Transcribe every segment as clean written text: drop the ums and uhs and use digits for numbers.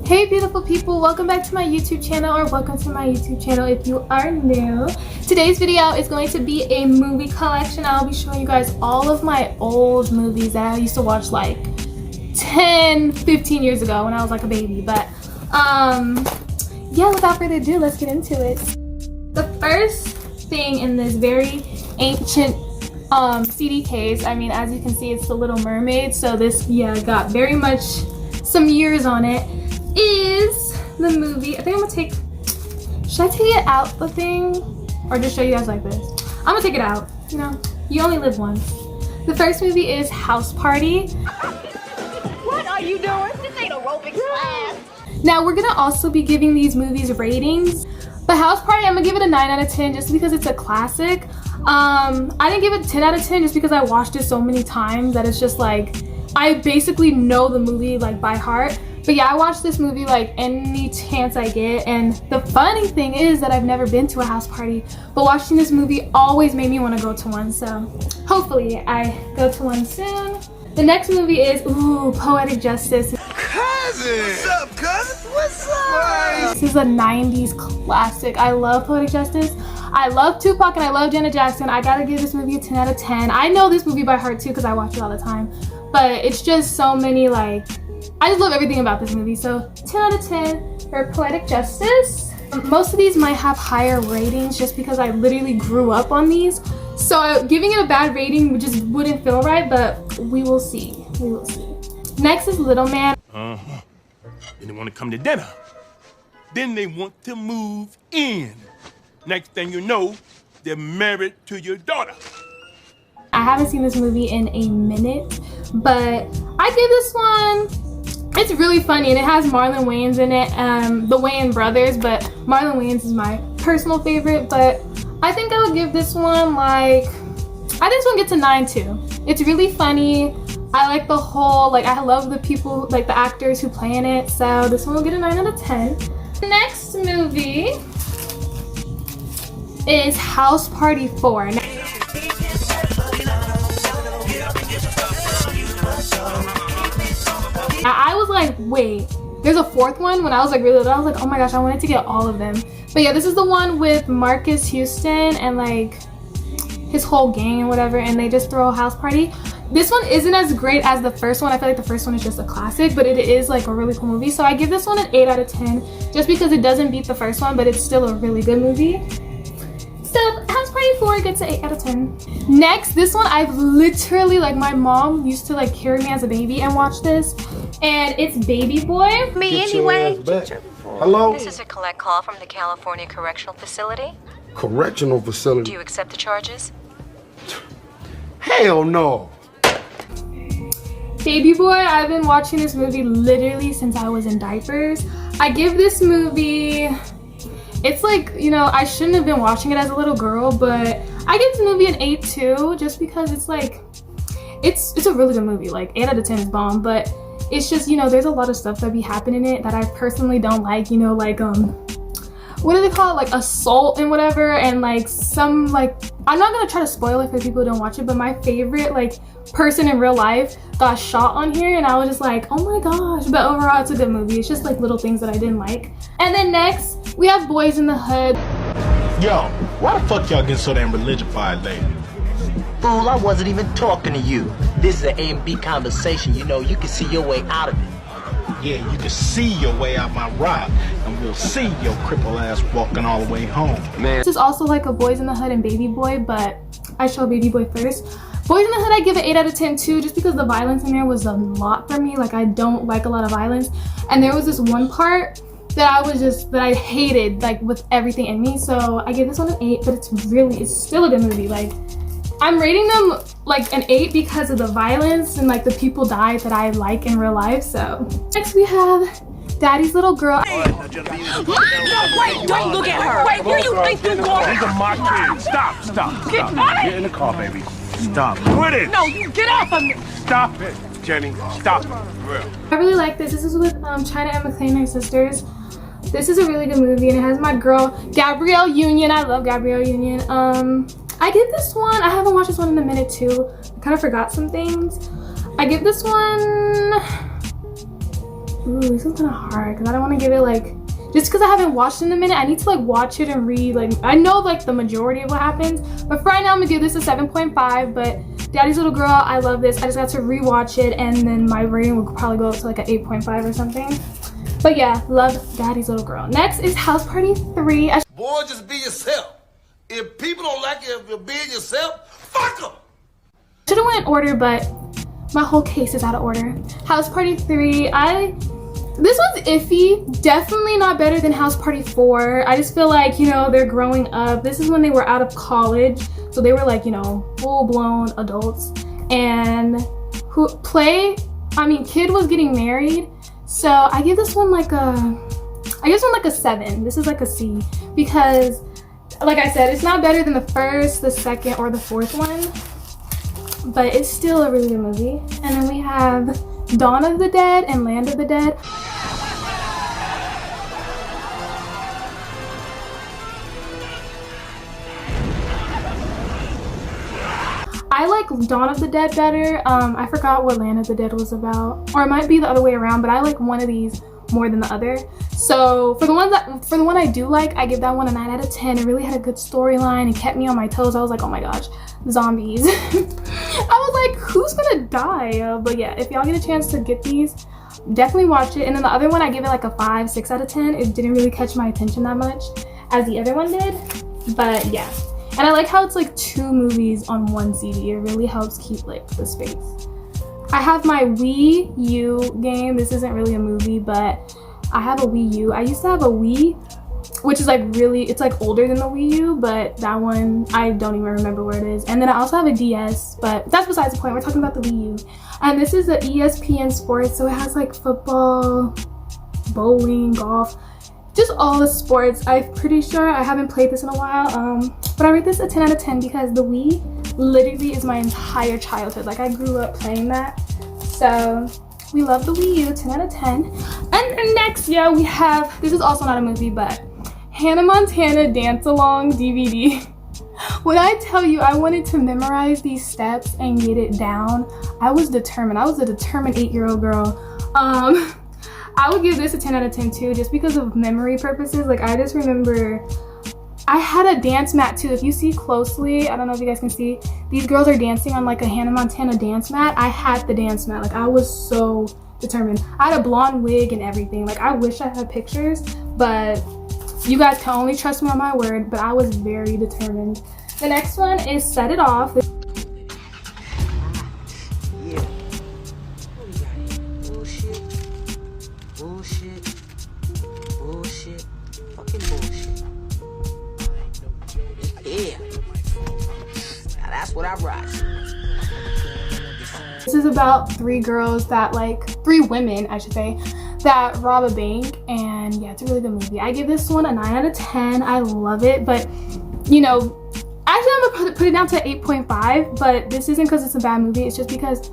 Hey beautiful people, welcome back to my YouTube channel, or welcome to my YouTube channel if you are new. Today's video is going to be a movie collection. I'll be showing you guys all of my old movies that I used to watch like 10-15 years ago when I was like a baby. But yeah, without further ado, let's get into it. The first thing in this very ancient CD case, I mean, as you can see, it's The Little Mermaid, so this got very much some years on it, is the movie. I think I'm gonna take, should I take it out the thing or just show you guys like this? I'm gonna take it out, you know, you only live once. The first movie is House Party. What are you doing? This ain't aerobics class. Now we're gonna also be giving these movies ratings, but House Party, I'm gonna give it a 9 out of 10 just because it's a classic. I didn't give it 10 out of 10 just because I watched it so many times that it's just like, I basically know the movie like by heart. But yeah, I watch this movie like any chance I get, and the funny thing is that I've never been to a house party, but watching this movie always made me want to go to one, so hopefully I go to one soon. The next movie is, Poetic Justice. Cousin! What's up, cousin? What's up? This is a 90s classic. I love Poetic Justice. I love Tupac and I love Janet Jackson. I gotta give this movie a 10 out of 10. I know this movie by heart too because I watch it all the time, but it's just so many like, I just love everything about this movie. So 10 out of 10 for Poetic Justice. Most of these might have higher ratings just because I literally grew up on these. So giving it a bad rating just wouldn't feel right, but we will see. We will see. Next is Little Man. Then they want to come to dinner. Then they want to move in. Next thing you know, they're married to your daughter. I haven't seen this movie in a minute, but I give this one, it's really funny, and it has Marlon Wayans in it, the Wayans brothers, but Marlon Wayans is my personal favorite. But I think I would give this one like, I think this one gets a 9 too. It's really funny. I like the whole, like, I love the people, like the actors who play in it, so this one will get a 9 out of 10. The next movie is House Party 4. I was like, wait, there's a fourth one? When I was like really little, I was like, oh my gosh, I wanted to get all of them. But yeah, this is the one with Marcus Houston and like his whole gang and whatever, and they just throw a house party. This one isn't as great as the first one. I feel like the first one is just a classic, but it is like a really cool movie. So I give this one an 8 out of 10 just because it doesn't beat the first one, but it's still a really good movie. So House Party 4 gets an 8 out of 10. Next, this one I've literally, like, my mom used to like carry me as a baby and watch this, and it's Baby Boy. Me anyway. Hello? This is a collect call from the California Correctional Facility. Correctional facility? Do you accept the charges? Hell no! Baby Boy, I've been watching this movie literally since I was in diapers. I give this movie, it's like, you know, I shouldn't have been watching it as a little girl, but I give this movie an 8 too, just because it's like, it's a really good movie. Like 8 out of 10 is bomb, but it's just, you know, there's a lot of stuff that be happening in it that I personally don't like, you know, like what do they call it, like assault and whatever, and like some, like, I'm not gonna try to spoil it for people who don't watch it, but my favorite like person in real life got shot on here, and I was just like, oh my gosh. But overall, it's a good movie. It's just like little things that I didn't like. And then next we have Boys in the Hood. Yo, why the fuck y'all get so damn religified lately? Fool, I wasn't even talking to you. This is an A and B conversation, you know, you can see your way out of it. Yeah, you can see your way out my ride, and we'll see your cripple ass walking all the way home. Man. This is also like a Boys in the Hood and Baby Boy, but I show Baby Boy first. Boys in the Hood, I give it 8 out of 10 too, just because the violence in there was a lot for me. Like, I don't like a lot of violence, and there was this one part that I hated, like, with everything in me. So I give this one an 8, but it's still a good movie. Like, I'm rating them like an 8 because of the violence and like the people died that I like in real life. So next we have Daddy's Little Girl. No, wait, don't look at her. Wait, where you think you're going? These are my kids. Stop. Get in the car, baby. Stop. Quit it. No, you get off of me. Stop it, Jenny. Stop it. For real. I really like this. This is with China and McClain, her sisters. This is a really good movie, and it has my girl Gabrielle Union. I love Gabrielle Union. I give this one, I haven't watched this one in a minute too. I kind of forgot some things. I give this one Ooh, this is kind of hard because I don't want to give it like, just because I haven't watched it in a minute, I need to like watch it and read, like, I know like the majority of what happens, but for right now I'm gonna give this a 7.5, but Daddy's Little Girl, I love this. I just got to rewatch it and then my rating would probably go up to like an 8.5 or something. But yeah, love Daddy's Little Girl. Next is House Party 3. Boy, just be yourself. If people don't like you if you're being yourself, fuck them. Should have went in order, but my whole case is out of order. House Party 3, this one's iffy. Definitely not better than House Party 4. I just feel like, you know, they're growing up. This is when they were out of college, so they were like, you know, full-blown adults. And Kid was getting married, so I give this one like a 7. This is like a C because, like I said, it's not better than the first, the second, or the fourth one, but it's still a really good movie. And then we have Dawn of the Dead and Land of the Dead. I like Dawn of the Dead better. I forgot what Land of the Dead was about, or it might be the other way around, but I like one of these more than the other. So for the one I do like, I give that one a 9 out of 10. It really had a good storyline and kept me on my toes. I was like, oh my gosh, zombies. I was like, who's gonna die? But yeah, if y'all get a chance to get these, definitely watch it. And then the other one, I give it like a 5, 6 out of 10. It didn't really catch my attention that much as the other one did, but yeah. And I like how it's like 2 movies on one CD. It really helps keep like the space. I have my Wii U game. This isn't really a movie, but I have a Wii U. I used to have a Wii, which is like really, it's like older than the Wii U, but that one, I don't even remember where it is. And then I also have a DS, but that's besides the point. We're talking about the Wii U. And this is the ESPN Sports, so it has like football, bowling, golf, just all the sports. I'm pretty sure, I haven't played this in a while, but I rate this a 10 out of 10 because the Wii literally is my entire childhood. Like, I grew up playing that, so we love the Wii U. 10 out of 10. And next, yeah, we have, this is also not a movie, but Hannah Montana Dance Along DVD. When I tell you I wanted to memorize these steps and get it down, I was determined. I was a determined 8-year-old girl. I would give this a 10 out of 10 too, just because of memory purposes. Like, I just remember I had a dance mat too. If you see closely, I don't know if you guys can see, these girls are dancing on like a Hannah Montana dance mat. I had the dance mat. Like, I was so determined. I had a blonde wig and everything. Like, I wish I had pictures, but you guys can only trust me on my word, but I was very determined. The next one is Set It Off. What I write. This is about 3 girls that, like, 3 women, I should say, that rob a bank, and yeah, it's a really good movie. I give this one a 9 out of 10. I love it, but you know, actually I'm gonna put it down to 8.5, but this isn't because it's a bad movie. It's just because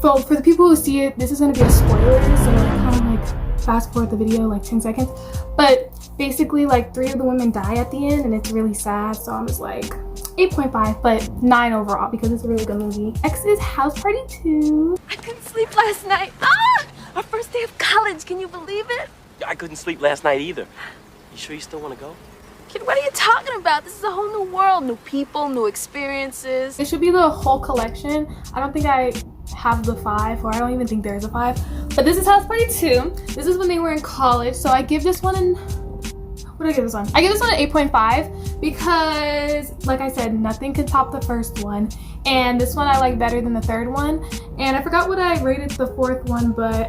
for the people who see it, this is gonna be a spoiler, so kind of like fast forward the video like 10 seconds. But basically, like, 3 of the women die at the end, and it's really sad, so I'm just like 8.5, but 9 overall because it's a really good movie. Next is House Party 2. I couldn't sleep last night. Ah! Our first day of college, can you believe it? I couldn't sleep last night either. You sure you still want to go? Kid, what are you talking about? This is a whole new world, new people, new experiences. It should be the whole collection. I don't think I have the 5, or I don't even think there's a 5. But this is House Party 2. This is when they were in college, so I give this one an... What do I give this one? I give this one an 8.5 because, like I said, nothing could top the first one. And this one I like better than the third one. And I forgot what I rated the 4th one, but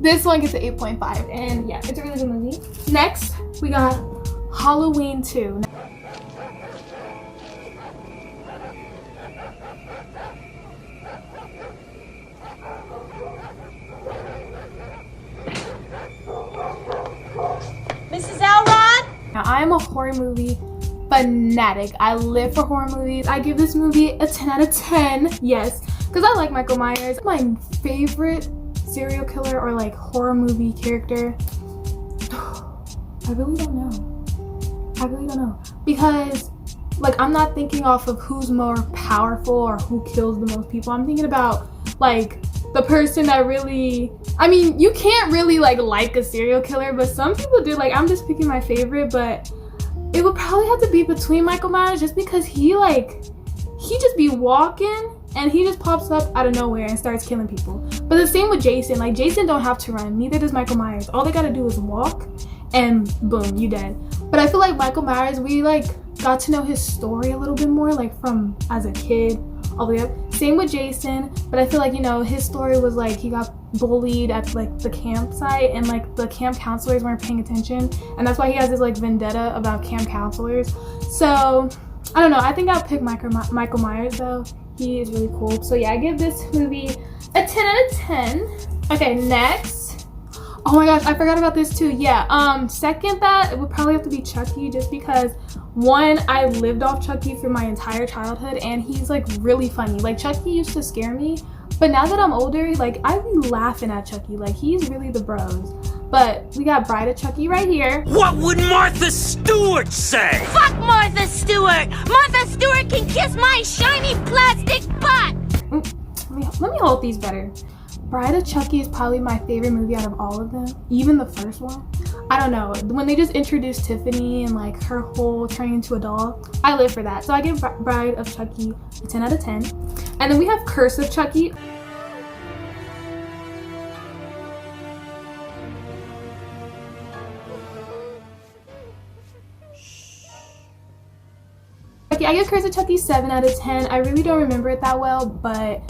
this one gets an 8.5. And yeah, it's a really good movie. Next, we got Halloween 2. Mrs. Elrod? Now, I am a horror movie fanatic. I live for horror movies. I give this movie a 10 out of 10. Yes, because I like Michael Myers. My favorite serial killer or like horror movie character, I really don't know. I really don't know. Because, like, I'm not thinking off of who's more powerful or who kills the most people. I'm thinking about, like, the person that really, I mean, you can't really like a serial killer, but some people do. Like, I'm just picking my favorite, but it would probably have to be between Michael Myers, just because he just be walking and he just pops up out of nowhere and starts killing people. But the same with Jason. Like, Jason don't have to run, neither does Michael Myers. All they gotta do is walk and boom, you dead. But I feel like Michael Myers, we got to know his story a little bit more, like from as a kid all the way up. Same with Jason, but I feel like, you know, his story was like he got bullied at the campsite, and the camp counselors weren't paying attention, and that's why he has this vendetta about camp counselors. So I don't know, I think I'll pick Michael Myers though. He is really cool. So yeah, I give this movie a 10 out of 10. Okay, next. Oh my gosh, I forgot about this too. Yeah, second that, it would probably have to be Chucky, just because one, I lived off Chucky through my entire childhood, and he's really funny. Like, Chucky used to scare me, but now that I'm older, I be laughing at Chucky. Like, he's really the bros. But we got Bride of Chucky right here. What would Martha Stewart say? Fuck Martha Stewart! Martha Stewart can kiss my shiny plastic butt! Let me hold these better. Bride of Chucky is probably my favorite movie out of all of them, even the first one. I don't know, when they just introduced Tiffany and her whole turning into a doll, I live for that. So I give Bride of Chucky a 10 out of 10. And then we have Curse of Chucky. I give Curse of Chucky 7 out of 10. I really don't remember it that well, but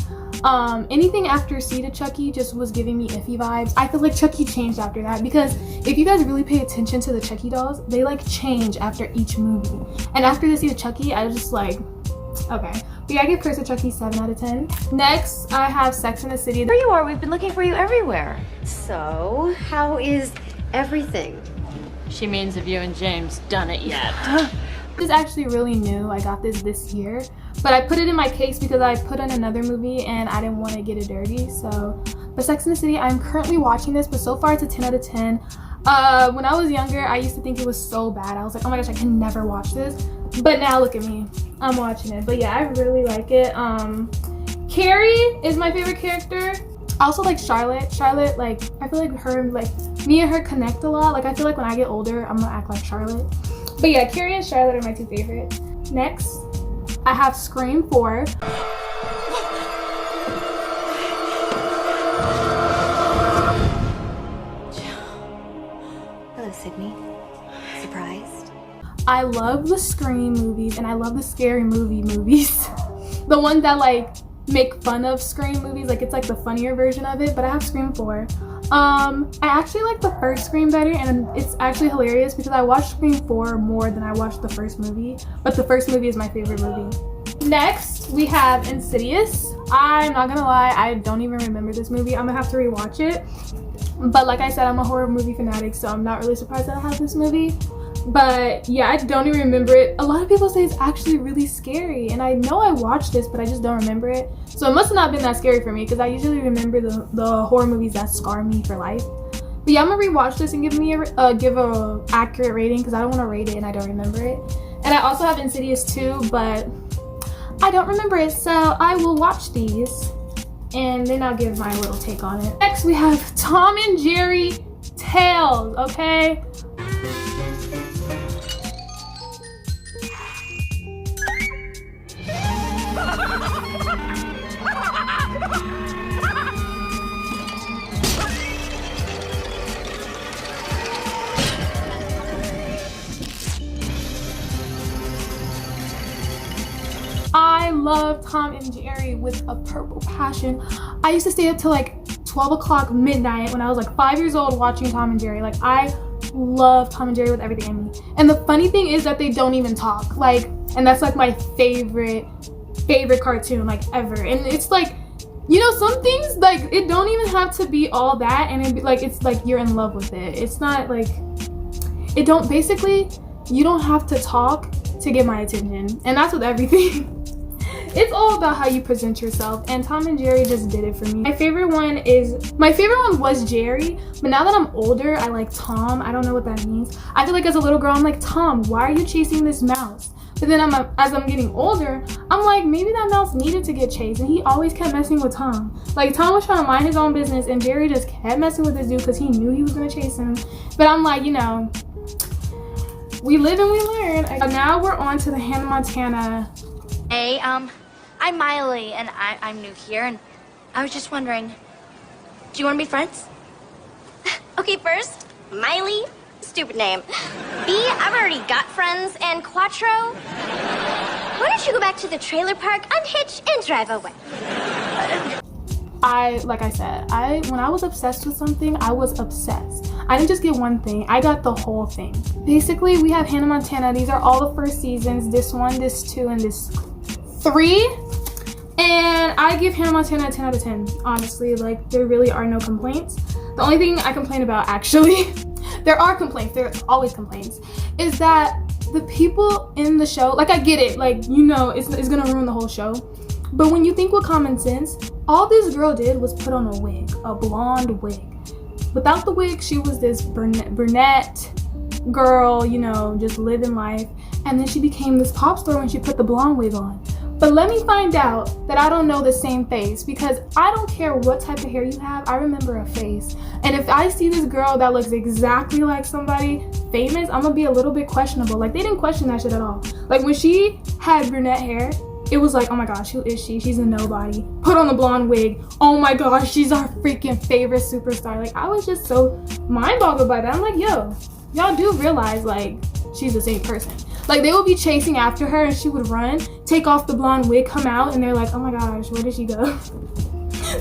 anything after Seed of Chucky just was giving me iffy vibes. I feel like Chucky changed after that, because if you guys really pay attention to the Chucky dolls, they change after each movie. And after the Seed of Chucky, I was just okay. But yeah, I give Curse of Chucky 7 out of 10. Next, I have Sex and the City. There you are. We've been looking for you everywhere. So, how is everything? She means, have you and James done it yet? This is actually really new. I got this year, but I put it in my case because I put on another movie and I didn't want to get it dirty. So, but Sex and the City, I'm currently watching this, but so far it's a 10 out of 10. When I was younger, I used to think it was so bad. I was like, oh my gosh, I can never watch this. But now look at me, I'm watching it. But yeah, I really like it. Carrie is my favorite character. I also like Charlotte. Charlotte, I feel like her, me and her connect a lot. I feel like when I get older, I'm gonna act like Charlotte. But yeah, Carrie and Charlotte are my two favorites. Next, I have Scream 4. Hello, Sydney. Surprised? I love the Scream movies, and I love the scary movies. The ones that make fun of Scream movies, it's the funnier version of it, but I have Scream 4. I actually like the first Scream better, and it's actually hilarious because I watched Scream 4 more than I watched the first movie, but the first movie is my favorite movie. Next, we have Insidious. I'm not gonna lie, I don't even remember this movie. I'm gonna have to rewatch it. But like I said, I'm a horror movie fanatic, so I'm not really surprised that I have this movie. But yeah, I don't even remember it. A lot of people say it's actually really scary, and I know I watched this, but I just don't remember it. So it must have not been that scary for me, because I usually remember the horror movies that scar me for life. But yeah, I'm gonna rewatch this and give a accurate rating, because I don't want to rate it and I don't remember it. And I also have Insidious 2, but I don't remember it, so I will watch these and then I'll give my little take on it. Next, we have Tom and Jerry Tales, okay? I love Tom and Jerry with a purple passion. I used to stay up till 12 o'clock midnight when I was 5 years old watching Tom and Jerry. I love Tom and Jerry with everything in me. And the funny thing is that they don't even talk. And that's my favorite cartoon ever. And it's you know, some things it don't even have to be all that, and it's you're in love with it. It's not it don't, basically you don't have to talk to get my attention, and that's with everything. It's all about how you present yourself, and Tom and Jerry just did it for me. My favorite one was Jerry, but now that I'm older, I like Tom. I don't know what that means. I feel as a little girl, I'm like, Tom, why are you chasing this mouse? But But then as I'm getting older, I'm like, maybe that mouse needed to get chased, and he always kept messing with Tom. Like, Tom was trying to mind his own business, and Jerry just kept messing with this dude because he knew he was gonna chase him. But I'm like, you know, we live and we learn. Now we're on to the Hannah Montana. Hey, I'm Miley, and I'm new here, and I was just wondering, do you want to be friends? Okay, first, Miley, stupid name. B, I've already got friends, and Quattro, why don't you go back to the trailer park, unhitch, and drive away? Like I said, when I was obsessed with something, I was obsessed. I didn't just get one thing, I got the whole thing. Basically, we have Hannah Montana. These are all the first seasons, this 1, this 2, and this 3. And I give Hannah Montana a 10 out of 10, honestly. Like, there really are no complaints. The only thing I complain about, actually, there are complaints, there are always complaints, is that the people in the show, like, I get it, like, you know, it's gonna ruin the whole show. But when you think with common sense, all this girl did was put on a wig, a blonde wig. Without the wig, she was this brunette girl, you know, just living life. And then she became this pop star when she put the blonde wig on. But let me find out that I don't know the same face, because I don't care what type of hair you have, I remember a face. And if I see this girl that looks exactly like somebody famous, I'm gonna be a little bit questionable. Like, they didn't question that shit at all. Like, when she had brunette hair, it was like, oh my gosh, who is she? She's a nobody. Put on the blonde wig. Oh my gosh, she's our freaking favorite superstar. Like, I was just so mind boggled by that. I'm like, yo, y'all do realize, like, she's the same person. Like, they would be chasing after her and she would run, take off the blonde wig, come out, and they're like, oh my gosh, where did she go?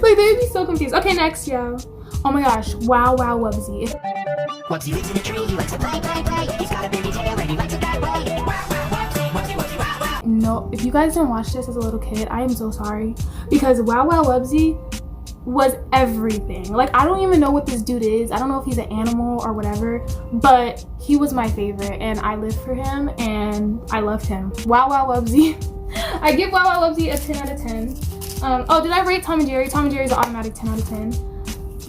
Like, they would be so confused. Okay, next, yo. Oh my gosh, Wow Wow Wubsy. Wubsy lives in a tree, he likes to play. He's got a baby tail and he likes it that way. No, if you guys didn't watch this as a little kid, I am so sorry. Because Wow Wow Wubsy was everything. Like, I don't even know what this dude is. I don't know if he's an animal or whatever, but he was my favorite and I lived for him and I loved him. Wow Wow Wubsy. I give Wow Wow Wubsy a 10 out of 10. Oh, did I rate Tom and Jerry? Tom and Jerry is an automatic 10 out of 10.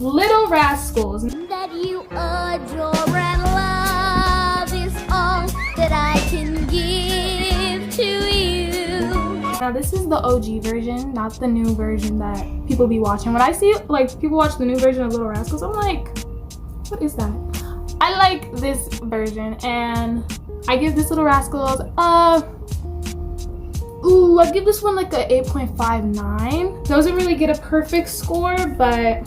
Little Rascals. That you adore and love is all that I can give to you. Now, this is the OG version, not the new version that people be watching. When I see, like, people watch the new version of Little Rascals, I'm like, what is that? I like this version, and I give this Little Rascals, I give this one like a 8.59. Doesn't really get a perfect score, but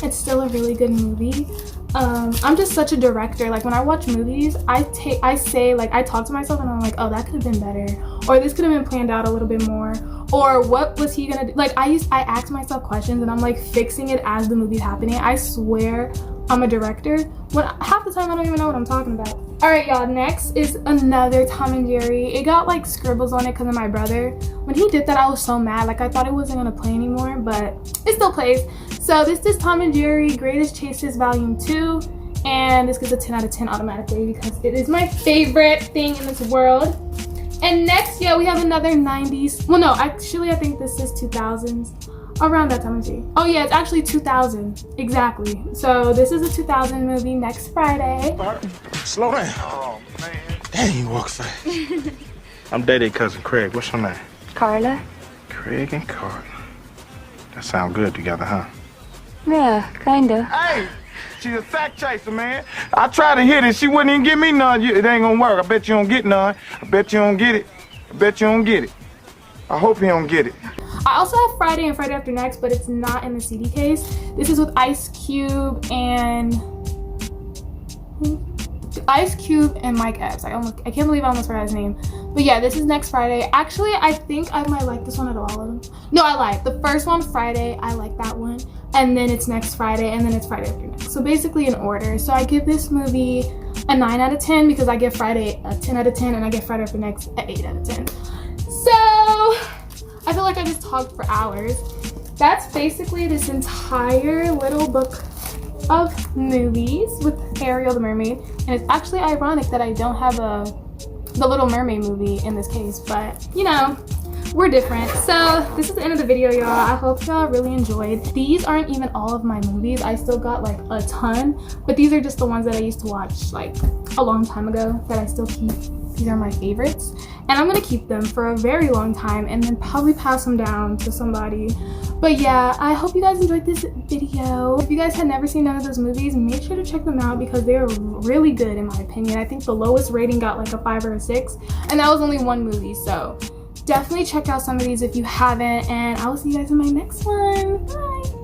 it's still a really good movie. I'm just such a director. Like, when I watch movies, I talk to myself and I'm like, oh, that could have been better, or this could have been planned out a little bit more, or what was he gonna do? Like, I ask myself questions and I'm like fixing it as the movie's happening. I swear I'm a director when half the time I don't even know what I'm talking about. All right, y'all, next is another Tom and Jerry. It got like scribbles on it because of my brother. When he did that, I was so mad. Like, I thought it wasn't gonna play anymore, but it still plays. So this is Tom and Jerry Greatest Chases Volume 2, and this gets a 10 out of 10 automatically because it is my favorite thing in this world. And next, yeah, we have another 90s. Well, no, actually, I think this is 2000s. Around that time, oh yeah, it's actually 2000, exactly. So this is a 2000 movie next Friday. Slow down. Oh, man. Dang, you walk fast. I'm Day cousin Craig. What's your name? Carla? Craig and Carla. That sound good together, huh? Yeah, kinda. Hey, she's a sack chaser, man. I tried to hit it. She wouldn't even give me none. It ain't gonna work. I bet you don't get none. I bet you don't get it. I bet you don't get it. I hope you don't get it. I also have Friday and Friday After Next, but it's not in the CD case. This is with Ice Cube and Mike Epps. I can't believe I almost forgot his name. But yeah, this is next Friday. Actually, I think I might like this one out of all of them. No, I lied. The first one, Friday, I like that one. And then it's next Friday, and then it's Friday After Next. So basically in order. So I give this movie a 9 out of 10 because I give Friday a 10 out of 10 and I give Friday After Next an 8 out of 10. So I feel like I just talked for hours. That's basically this entire little book of movies with Ariel the Mermaid. And it's actually ironic that I don't have the Little Mermaid movie in this case, but you know, we're different. So this is the end of the video, y'all. I hope y'all really enjoyed. These aren't even all of my movies. I still got like a ton, but these are just the ones that I used to watch like a long time ago that I still keep. These are my favorites. and I'm gonna keep them for a very long time and then probably pass them down to somebody. But yeah, I hope you guys enjoyed this video. If you guys had never seen none of those movies, make sure to check them out because they're really good in my opinion. I think the lowest rating got like a 5 or a 6, and that was only one movie, so definitely check out some of these if you haven't, and I will see you guys in my next one. Bye.